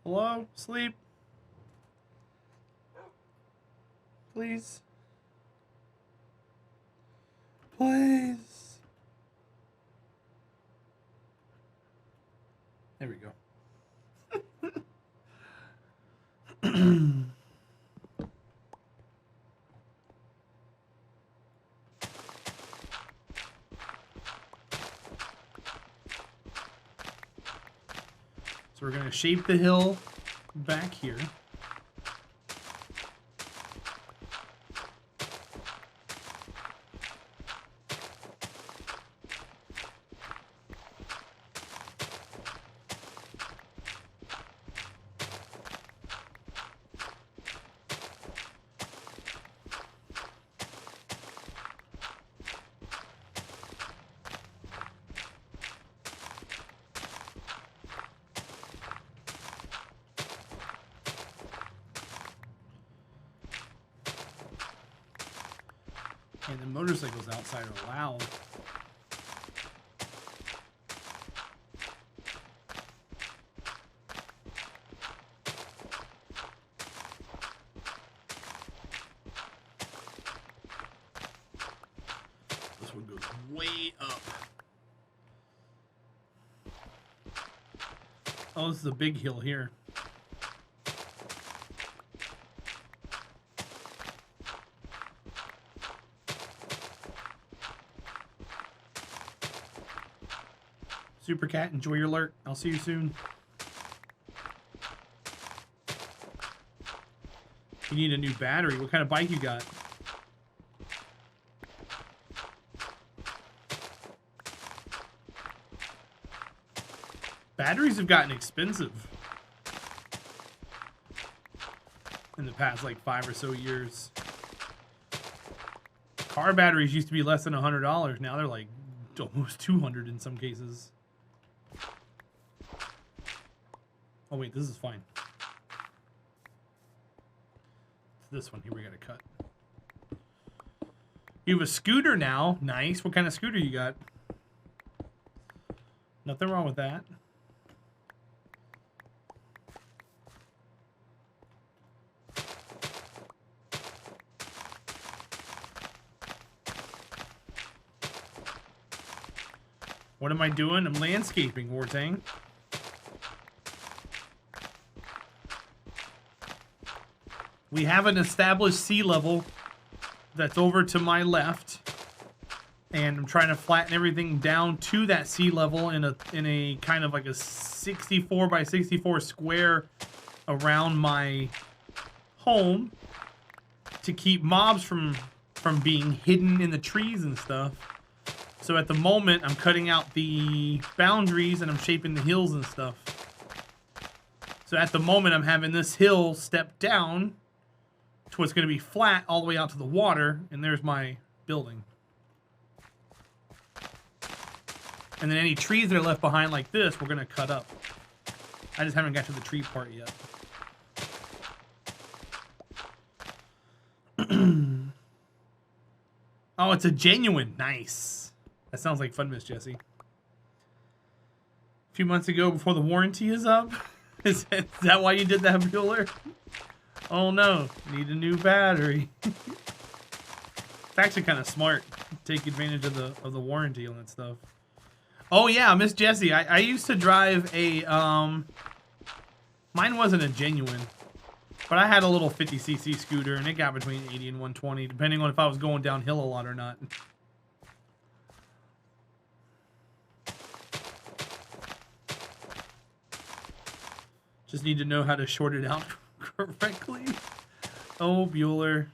Hello? Sleep? Please? Please? There we go. So we're going to shape the hill back here. And the motorcycles outside are loud. This one goes way up. Oh, this is a big hill here. Super Cat, enjoy your lurk. I'll see you soon. You need a new battery. What kind of bike you got? Batteries have gotten expensive in the past like 5 or so years. Car batteries used to be less than $100. Now they're like almost $200 in some cases. Oh wait, this is fine. It's this one here we gotta cut. You have a scooter now. Nice. What kind of scooter you got? Nothing wrong with that. What am I doing? I'm landscaping, Wartang. We have an established sea level that's over to my left, and I'm trying to flatten everything down to that sea level in a kind of like a 64 by 64 square around my home to keep mobs from being hidden in the trees and stuff. So at the moment, I'm cutting out the boundaries and I'm shaping the hills and stuff. So at the moment, I'm having this hill step down to what's going to be flat all the way out to the water, and there's my building. And then any trees that are left behind like this, we're going to cut up. I just haven't got to the tree part yet. Oh, it's a genuine. Nice. That sounds like fun, Miss Jessie. A few months ago, before the warranty is up. Is that why you did that, Bueller? Oh no, need a new battery. It's actually kind of smart. Take advantage of the warranty on that stuff. Oh yeah, Miss Jessie, I used to drive a mine wasn't a genuine, but I had a little 50cc scooter and it got between 80 and 120 depending on if I was going downhill a lot or not. Just need to know how to short it out correctly. Oh, Bueller.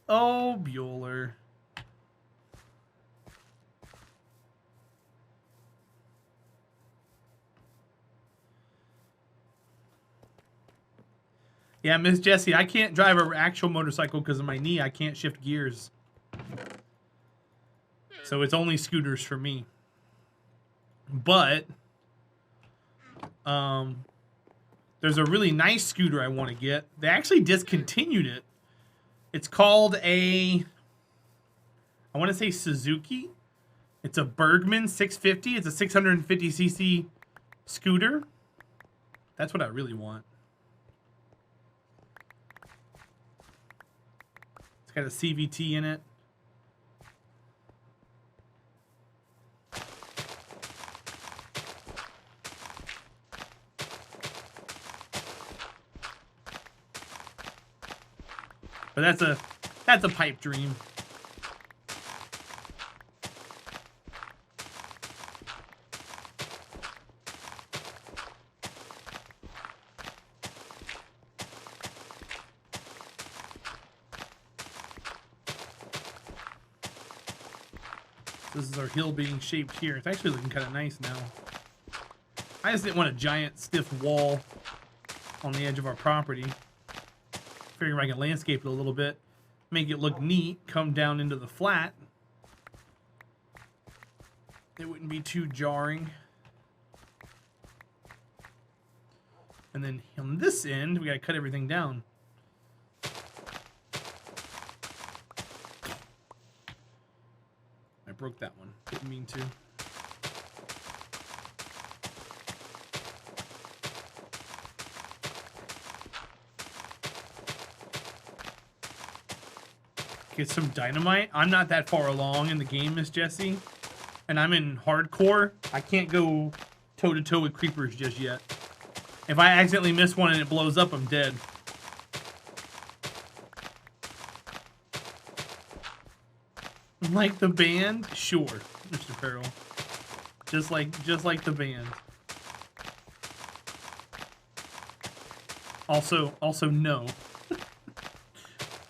Oh, Bueller. Yeah, Miss Jessie, I can't drive an actual motorcycle because of my knee. I can't shift gears. So it's only scooters for me. But there's a really nice scooter I want to get. They actually discontinued it. It's called I want to say Suzuki. It's a Bergman 650. It's a 650cc scooter That's what I really want. It's got a CVT in it. But that's a pipe dream. This is our hill being shaped here. It's actually looking kind of nice now. I just didn't want a giant stiff wall on the edge of our property. Figuring I can landscape it a little bit, make it look neat, come down into the flat. It wouldn't be too jarring. And then on this end, we gotta cut everything down. I broke that one. Didn't mean to. Get some dynamite. I'm not that far along in the game, Miss Jessie. And I'm in hardcore. I can't go toe-to-toe with creepers just yet. If I accidentally miss one and it blows up, I'm dead. Like the band? Sure, Mr. Peril. Just like the band. Also no.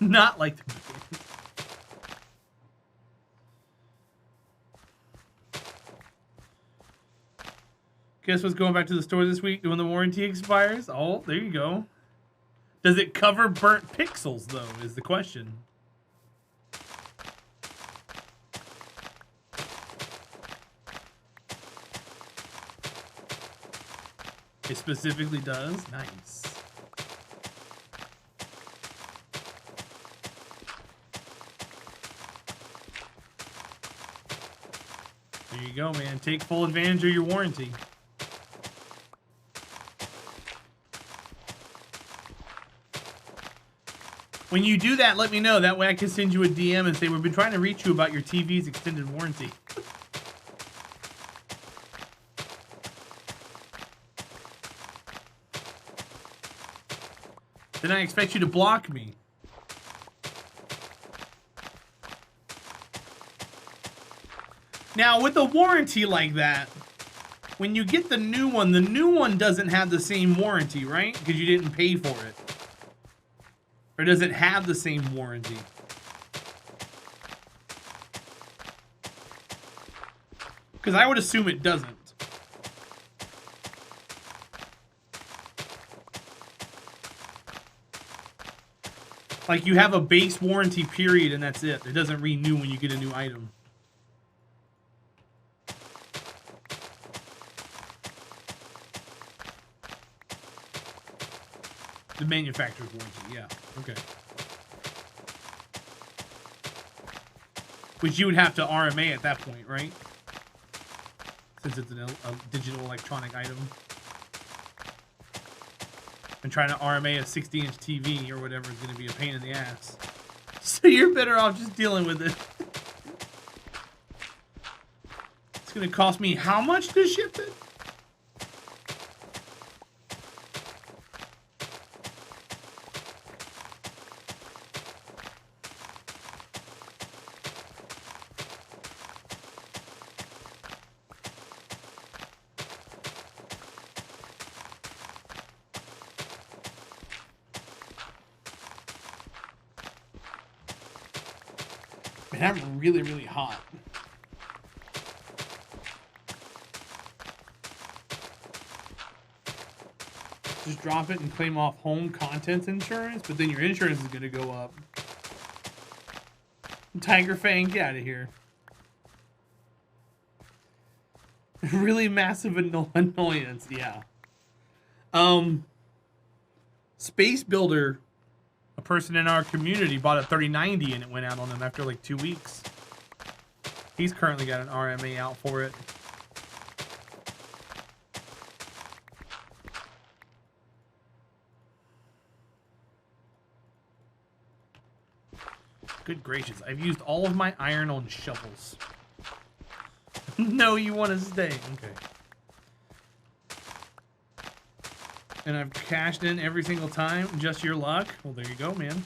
Not like the band. Guess what's going back to the store this week when the warranty expires? Oh, there you go. Does it cover burnt pixels, though, is the question. It specifically does? Nice. There you go, man. Take full advantage of your warranty. When you do that, let me know. That way I can send you a DM and say, we've been trying to reach you about your TV's extended warranty. Then I expect you to block me. Now, with a warranty like that, when you get the new one doesn't have the same warranty, right? Because you didn't pay for it. Or does it have the same warranty? Because I would assume it doesn't. Like, you have a base warranty period and that's it. It doesn't renew when you get a new item. The manufacturer's warranty, yeah. Okay. Which you would have to RMA at that point, right? Since it's a digital electronic item. And trying to RMA a 60-inch TV or whatever is going to be a pain in the ass. So you're better off just dealing with it. It's going to cost me how much to ship it? Man, I'm really, really hot. Just drop it and claim off home contents insurance, but then your insurance is going to go up. Tiger Fang, get out of here. Really massive annoyance, yeah. Space Builder, a person in our community, bought a 3090 and it went out on him after like 2 weeks. He's currently got an RMA out for it. Good gracious, I've used all of my iron on shovels. No, you want to stay. Okay. And I've cashed in every single time. Just your luck. Well, there you go, man.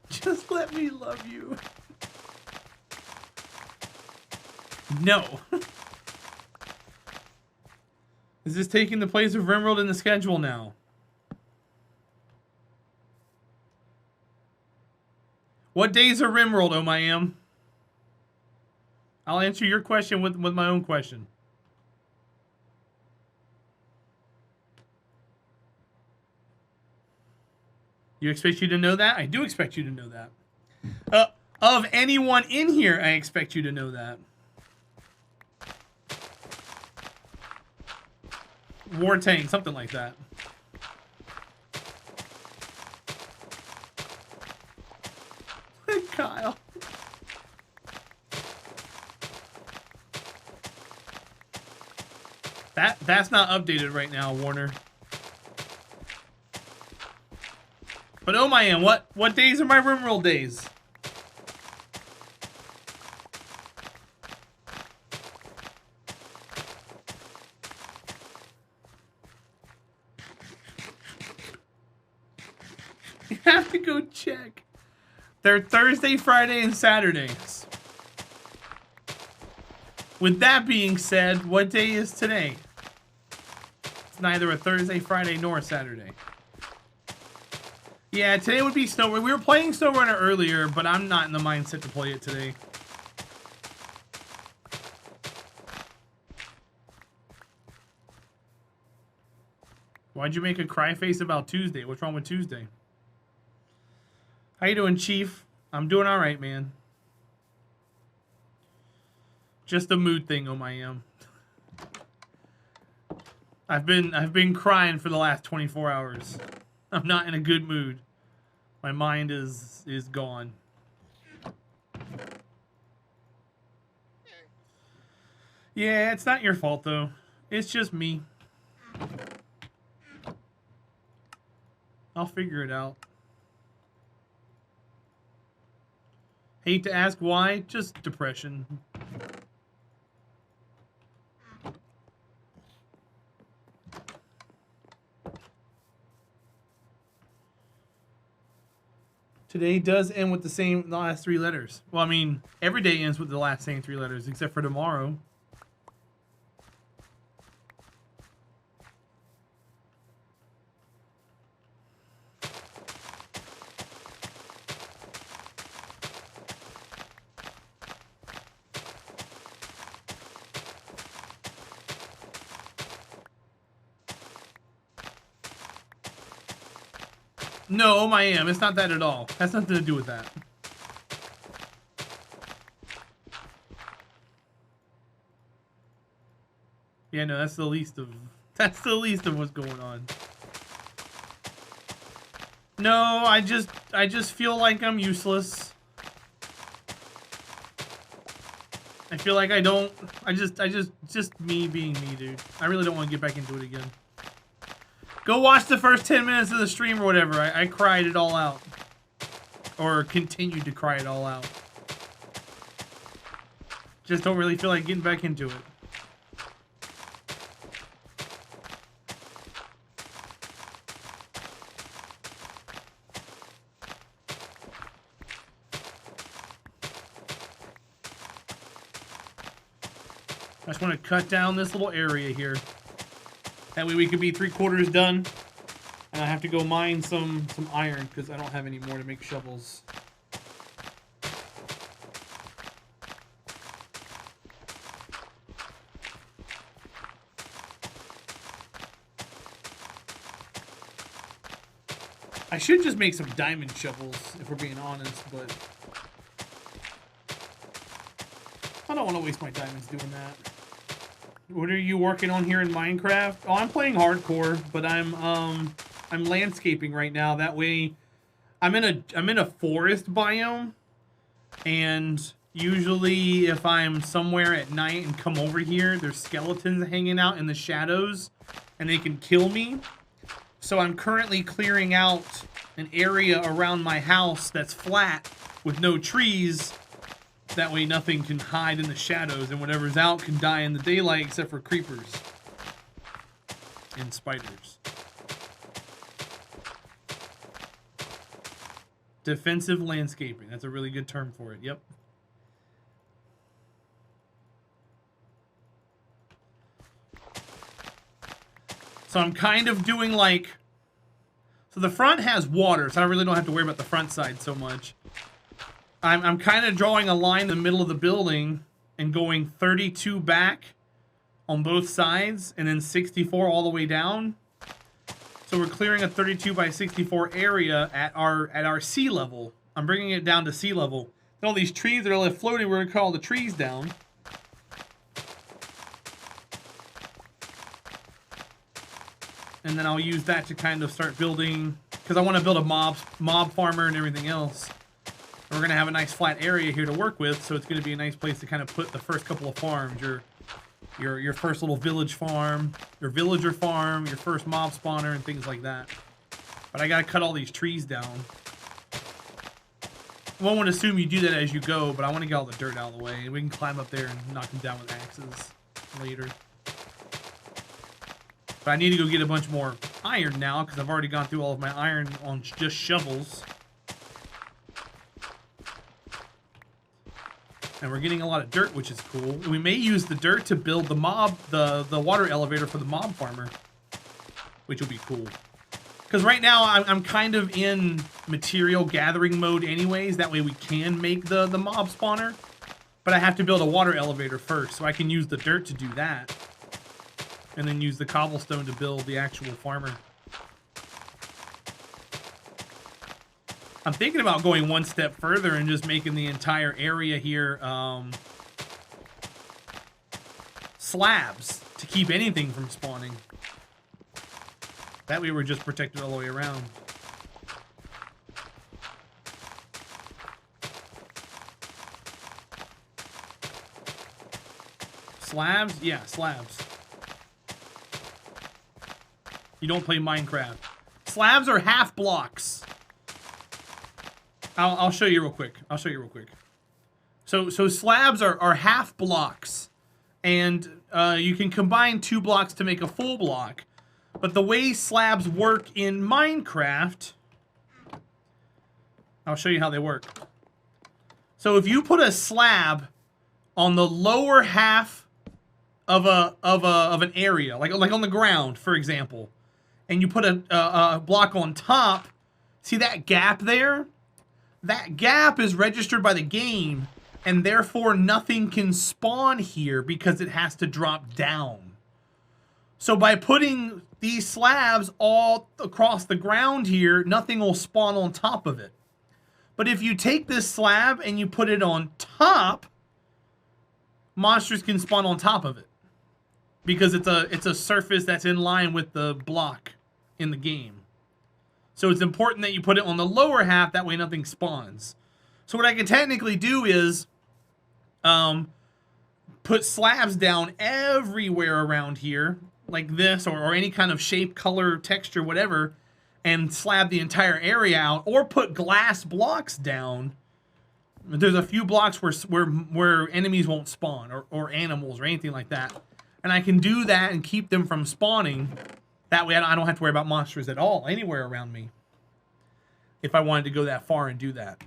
Just let me love you. No. Is this taking the place of Rimworld in the schedule now? What days are Rimworld, Omayam? I'll answer your question with my own question. You expect you to know that? I do expect you to know that. Of anyone in here, I expect you to know that. Wartang, something like that. Kyle. That's not updated right now, Warner. But oh my, what days are my Rimworld days? You have to go check. They're Thursday, Friday, and Saturdays. With that being said, what day is today? It's neither a Thursday, Friday, nor a Saturday. Yeah, today would be SnowRunner. We were playing SnowRunner earlier, but I'm not in the mindset to play it today. Why'd you make a cry face about Tuesday? What's wrong with Tuesday? How you doing, Chief? I'm doing all right, man. Just a mood thing, oh my I've been crying for the last 24 hours. I'm not in a good mood. My mind is gone. Yeah, it's not your fault though. It's just me. I'll figure it out. Hate to ask why, just depression. Today does end with the last 3 letters. Well, I mean, every day ends with the same 3 letters, except for tomorrow. No, oh my it's not that at all. Has nothing to do with that. Yeah, no, that's the least of what's going on. No, I just feel like I'm useless. I feel like just me being me, dude. I really don't want to get back into it again. Go watch the first 10 minutes of the stream or whatever. I cried it all out. Or continued to cry it all out. Just don't really feel like getting back into it. I just want to cut down this little area here. That way we could be 3/4 done. And I have to go mine some iron because I don't have any more to make shovels. I should just make some diamond shovels if we're being honest, but I don't want to waste my diamonds doing that. What are you working on here in Minecraft? Oh, I'm playing hardcore, but I'm landscaping right now. That way, I'm in a forest biome, and usually if I'm somewhere at night and come over here, there's skeletons hanging out in the shadows, and they can kill me. So I'm currently clearing out an area around my house that's flat with no trees. That way nothing can hide in the shadows, and whatever's out can die in the daylight except for creepers and spiders. Defensive landscaping. That's a really good term for it. Yep. So I'm kind of doing like... So the front has water, so I really don't have to worry about the front side so much. I'm kind of drawing a line in the middle of the building and going 32 back on both sides and then 64 all the way down. So we're clearing a 32 by 64 area at our sea level. I'm bringing it down to sea level. And all these trees that are left floating, we're going to cut all the trees down. And then I'll use that to kind of start building, because I want to build a mob farmer and everything else. And we're going to have a nice flat area here to work with, so it's going to be a nice place to kind of put the first couple of farms. Your first little village farm, your villager farm, your first mob spawner, and things like that. But I got to cut all these trees down. One would assume you do that as you go, but I want to get all the dirt out of the way, and we can climb up there and knock them down with axes later. But I need to go get a bunch more iron now, because I've already gone through all of my iron on just shovels. And we're getting a lot of dirt, which is cool. And we may use the dirt to build the the water elevator for the mob farmer, which will be cool. Because right now I'm kind of in material gathering mode anyways. That way we can make the mob spawner. But I have to build a water elevator first, so I can use the dirt to do that. And then use the cobblestone to build the actual farmer. I'm thinking about going one step further and just making the entire area here slabs to keep anything from spawning. That way we're just protected all the way around. Slabs? Yeah, slabs. You don't play Minecraft. Slabs are half blocks. I'll show you real quick. I'll show you real quick. So slabs are half blocks. And you can combine 2 blocks to make a full block. But the way slabs work in Minecraft... I'll show you how they work. So if you put a slab on the lower half of an area, like on the ground, for example, and you put a block on top, see that gap there? That gap is registered by the game, and therefore nothing can spawn here because it has to drop down. So by putting these slabs all across the ground here, nothing will spawn on top of it. But if you take this slab and you put it on top, monsters can spawn on top of it. Because it's a surface that's in line with the block in the game. So it's important that you put it on the lower half, that way nothing spawns. So what I can technically do is put slabs down everywhere around here, like this, or any kind of shape, color, texture, whatever, and slab the entire area out, or put glass blocks down. There's a few blocks where enemies won't spawn, or animals, or anything like that. And I can do that and keep them from spawning. That way I don't have to worry about monsters at all, anywhere around me. If I wanted to go that far and do that.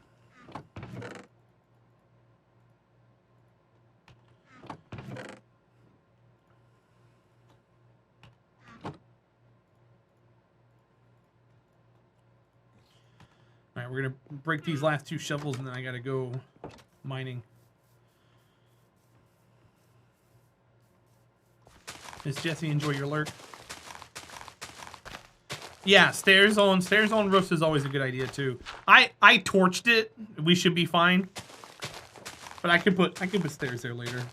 Alright, we're going to break these last 2 shovels and then I got to go mining. Miss Jessie, enjoy your lurk. Yeah, stairs on roofs is always a good idea too. I torched it. We should be fine. But I could put stairs there later.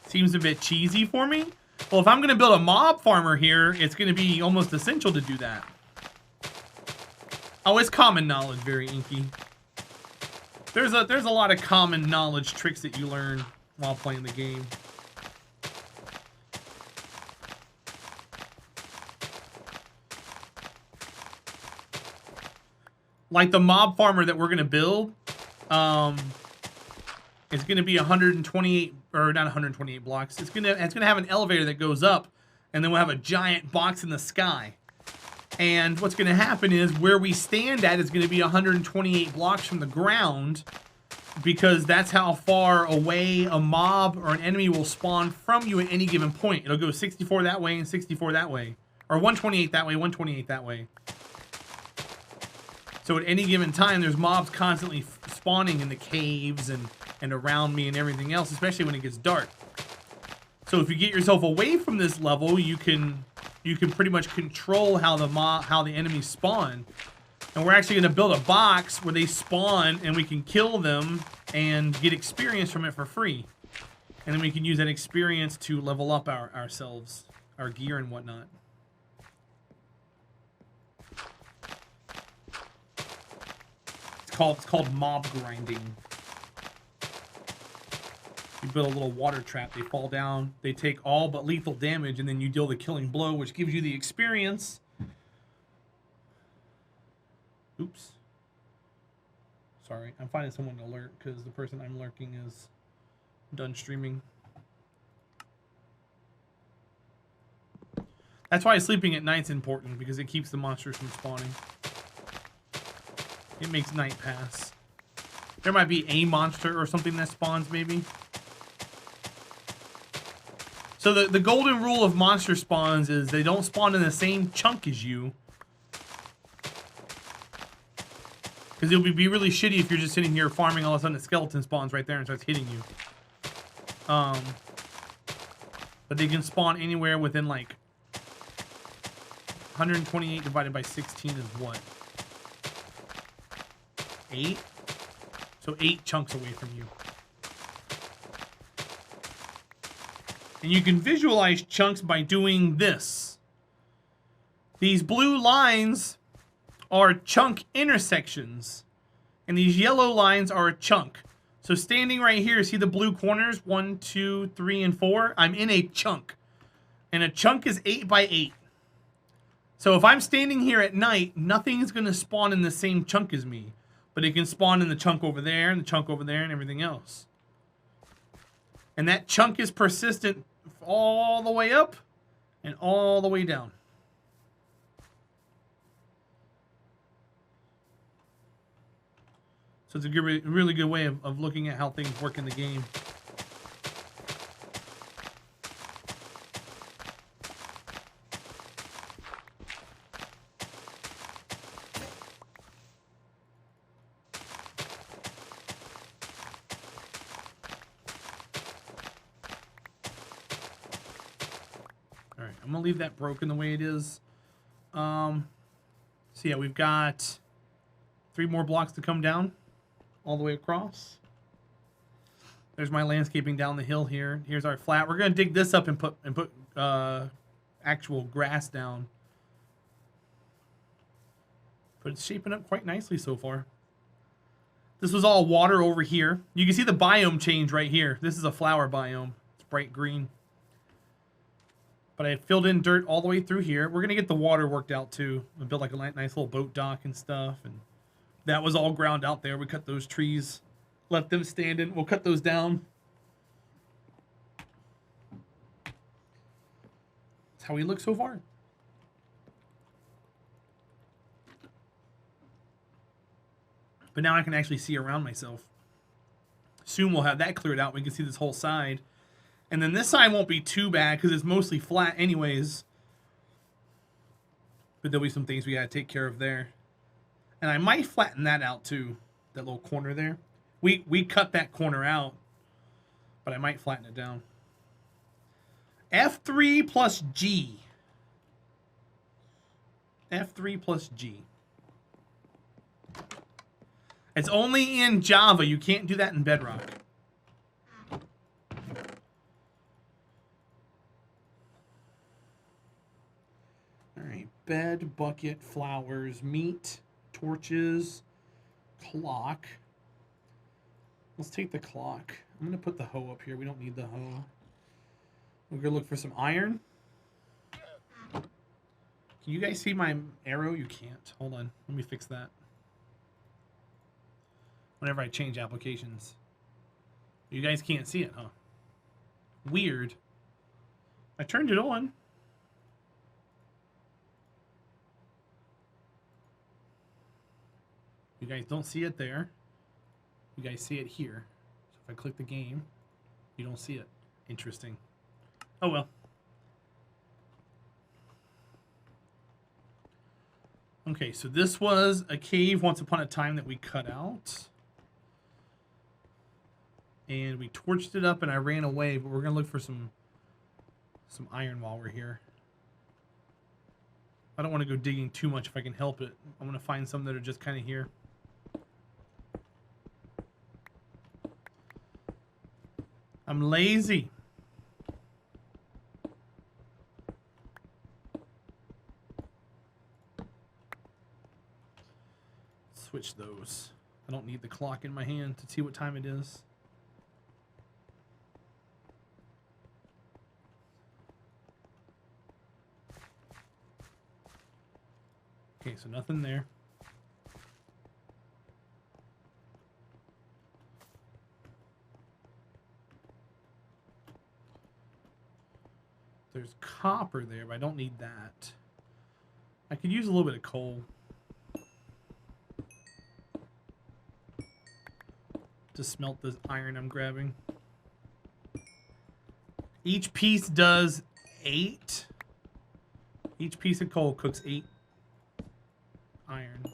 Seems a bit cheesy for me. Well, if I'm gonna build a mob farmer here, it's gonna be almost essential to do that. Oh, it's common knowledge, very inky. There's a lot of common knowledge tricks that you learn while playing the game. Like the mob farmer that we're gonna build, it's gonna be 128 or not 128 blocks. It's gonna have an elevator that goes up, and then we'll have a giant box in the sky. And what's gonna happen is where we stand at is gonna be 128 blocks from the ground, because that's how far away a mob or an enemy will spawn from you at any given point. It'll go 64 that way and 64 that way, or 128 that way, 128 that way. So at any given time, there's mobs constantly spawning in the caves and around me and everything else, especially when it gets dark. So if you get yourself away from this level, you can pretty much control how the enemies spawn. And we're actually going to build a box where they spawn and we can kill them and get experience from it for free. And then we can use that experience to level up ourselves, our gear and whatnot. It's called mob grinding. You build a little water trap, they fall down, they take all but lethal damage, and then you deal the killing blow, which gives you the experience. Oops. Sorry, I'm finding someone to alert because the person I'm lurking is done streaming. That's why sleeping at night's important, because it keeps the monsters from spawning. It makes night pass. There might be a monster or something that spawns, maybe. So the golden rule of monster spawns is they don't spawn in the same chunk as you. Because it would be really shitty if you're just sitting here farming, all of a sudden a skeleton spawns right there and starts hitting you. But they can spawn anywhere within like 128 divided by 16 is what? 8? So 8 chunks away from you. And you can visualize chunks by doing this. These blue lines are chunk intersections. And these yellow lines are a chunk. So standing right here, see the blue corners? 1, 2, 3, and 4? I'm in a chunk. And a chunk is 8 by 8. So if I'm standing here at night, nothing's going to spawn in the same chunk as me. But it can spawn in the chunk over there, and the chunk over there, and everything else. And that chunk is persistent all the way up and all the way down. So it's a good, really good way of looking at how things work in the game. Alright, I'm going to leave that broken the way it is. So yeah, we've got 3 more blocks to come down all the way across. There's my landscaping down the hill here. Here's our flat. We're going to dig this up and put actual grass down. But it's shaping up quite nicely so far. This was all water over here. You can see the biome change right here. This is a flower biome. It's bright green. But I filled in dirt all the way through here. We're going to get the water worked out too. We built like a nice little boat dock and stuff. And that was all ground out there. We cut those trees, left them standing. We'll cut those down. That's how we look so far. But now I can actually see around myself. Soon we'll have that cleared out. We can see this whole side. And then this side won't be too bad because it's mostly flat anyways. But there'll be some things we gotta take care of there. And I might flatten that out too. That little corner there. We cut that corner out. But I might flatten it down. F3 plus G. F3 plus G. It's only in Java. You can't do that in Bedrock. Alright. Bed, bucket, flowers, meat, torches, clock. Let's take the clock. I'm going to put the hoe up here. We don't need the hoe. We're going to look for some iron. Can you guys see my arrow? You can't. Hold on. Let me fix that. whenever I change applications. You guys can't see it, huh? Weird. I turned it on. You guys don't see it there. You guys see it here. So if I click the game, you don't see it. Interesting. Oh well. Okay, so this was a cave once upon a time that we cut out. And we torched it up and I ran away, but we're going to look for some iron while we're here. I don't want to go digging too much if I can help it. I want to find some that are just kind of here. I'm lazy. Switch those. I don't need the clock in my hand to see what time it is. Okay, so nothing there. There's copper there, but I don't need that. I could use a little bit of coal. To smelt this iron I'm grabbing. Each piece does 8. Each piece of coal cooks 8 iron.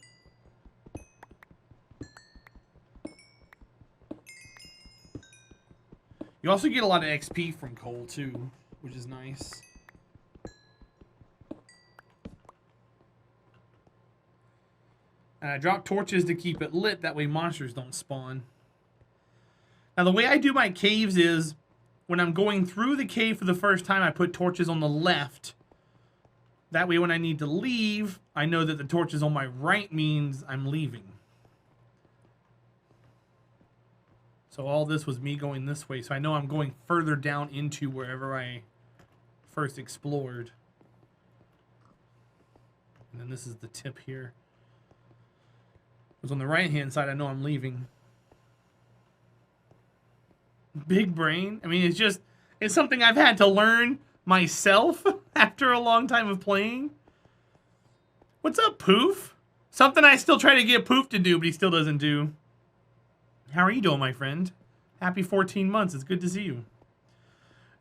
You also get a lot of XP from coal too, which is nice. And I drop torches to keep it lit, that way monsters don't spawn. Now the way I do my caves is, when I'm going through the cave for the first time, I put torches on the left. That way when I need to leave, I know that the torches on my right means I'm leaving. So all this was me going this way, so I know I'm going further down into wherever I first explored. And then this is the tip here. Because on the right-hand side, I know I'm leaving. Big brain. I mean, it's something I've had to learn myself after a long time of playing. What's up, Poof? Something I still try to get Poof to do, but he still doesn't do. How are you doing, my friend? Happy 14 months. It's good to see you.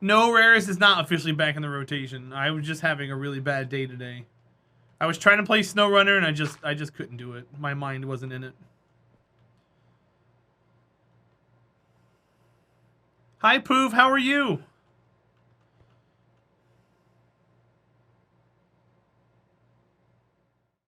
No, Rarest is not officially back in the rotation. I was just having a really bad day today. I was trying to play SnowRunner, and I just couldn't do it. My mind wasn't in it. Hi, Poof. How are you?